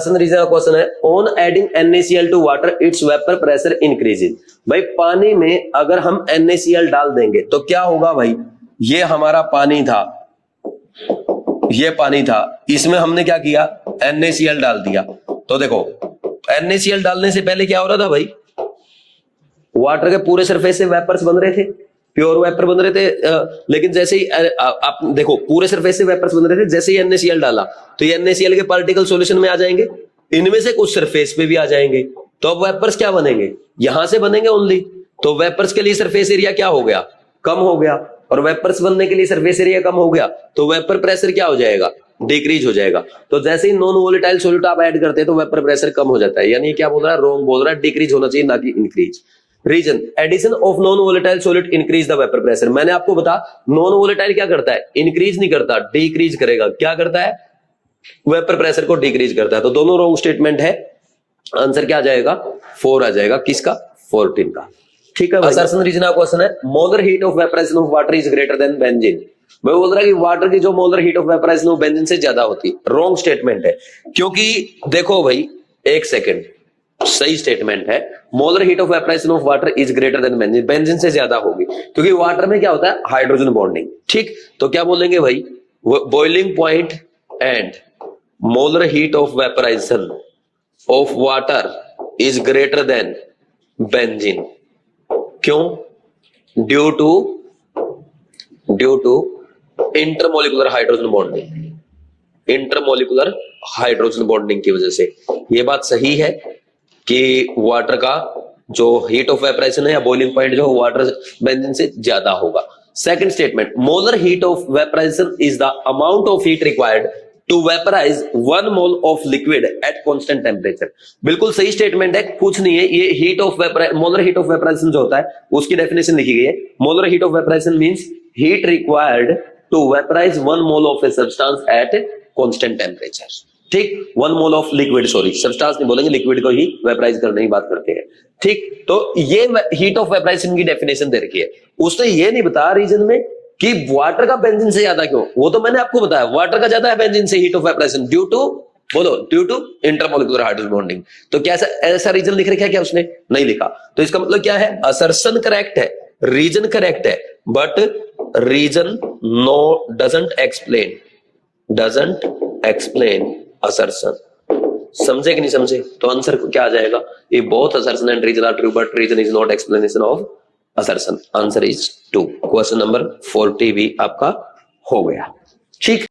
Question है on adding NaCl to water its vapour pressure increases. भाई पानी में अगर हम NaCl डाल देंगे तो क्या होगा भाई, ये हमारा पानी था, ये पानी था, इसमें हमने क्या किया, NaCl डाल दिया। तो देखो NaCl डालने से पहले क्या हो रहा था भाई, वाटर के पूरे सरफेस से वेपर्स बन रहे थे, प्योर वेपर बन रहे थे, लेकिन जैसे ही आप देखो पूरे सरफेस से वेपर्स बन रहे थे, जैसे ही NaCl डाला तो ये NaCl के पार्टिकल सॉल्यूशन में आ जाएंगे, इनमें से कुछ सरफेस पे भी आ जाएंगे। तो अब वेपर्स क्या बनेंगे, यहां से बनेंगे ओनली। तो वेपर्स के लिए सरफेस एरिया क्या हो गया, कम हो गया, और वेपर्स बनने के लिए सरफेस एरिया कम हो गया, तो वेपर प्रेशर क्या हो जाएगा, डिक्रीज हो जाएगा। तो जैसे ही नॉन वोलेटाइल सॉल्यूट आप ऐड करते हैं तो वेपर प्रेशर कम हो जाता है। यानी क्या बोल रहा है, रॉन्ग बोल रहा है, डिक्रीज होना चाहिए ना कि increase. Reason addition of non volatile solute increase the vapour pressure. मैंने आपको बता, नॉन वोलेटाइल क्या करता है, इंक्रीज नहीं करता, डिक्रीज करेगा। क्या करता है, वेपर प्रेशर को डिक्रीज करता है। तो दोनों रॉन्ग स्टेटमेंट है, आंसर क्या आ जाएगा, 4 आ जाएगा, किसका, 14 का। ठीक है, असर्शन रीजन का क्वेश्चन है molar heat of vaporisation of water is greater than benzene. मैं बोल रहा कि वाटर की जो molar heat of vaporisation of benzene से ज्यादा होती, रॉन्ग स्टेटमेंट है। क्योंकि देखो भाई, एक सेकेंड, सही स्टेटमेंट है, molar heat of vaporisation of water is greater than benzene, benzene से ज्यादा होगी, क्योंकि वाटर में क्या होता है, हाइड्रोजन बॉन्डिंग। ठीक, तो क्या बोलेंगे भाई, boiling point and molar heat of vaporisation of water is greater than benzene. क्यों, due to intermolecular hydrogen bonding, intermolecular hydrogen bonding की वजह से। ये बात सही है कि वाटर का जो हीट ऑफ वेपराइजेशन है या बॉइलिंग पॉइंट जो वाटर बेंजीन से ज्यादा होगा। Second statement, molar heat of vaporisation is the amount of heat required to vaporise 1 mole of liquid at constant temperature. बिल्कुल सही स्टेटमेंट है, कुछ नहीं है, ये heat of molar heat of vaporisation जो होता है उसकी डेफिनेशन लिखी गई है। Molar heat of vaporisation means heat required to vaporise 1 mole of a substance eight constant temperature. ठीक, 1 mole of liquid, sorry substance नहीं बोलेंगे, लिक्विड को ही वेपराइज करने की बात करते हैं। ठीक, तो ये हीट ऑफ वेपराइजेशन की डेफिनेशन दे रखी है। उसने ये नहीं बताया रीजन में कि वाटर का बेंजीन से ज्यादा क्यों, वो तो मैंने आपको बताया, वाटर का ज्यादा है बेंजीन से heat of vaporization due to, बोलो, due to intermolecular hydrogen bonding. तो क्या ऐसा रीजन लिख रखा है क्या, उसने नहीं लिखा। तो इसका मतलब क्या है, असर्शन करेक्ट है, रीजन करेक्ट है, but reason no doesn't explain assertion. समझे कि नहीं समझे, तो आंसर क्या आ जाएगा, ये both assertion and reason are true but reason is not explanation of assertion. Answer is 2। Question number 40 भी आपका हो गया। ठीक।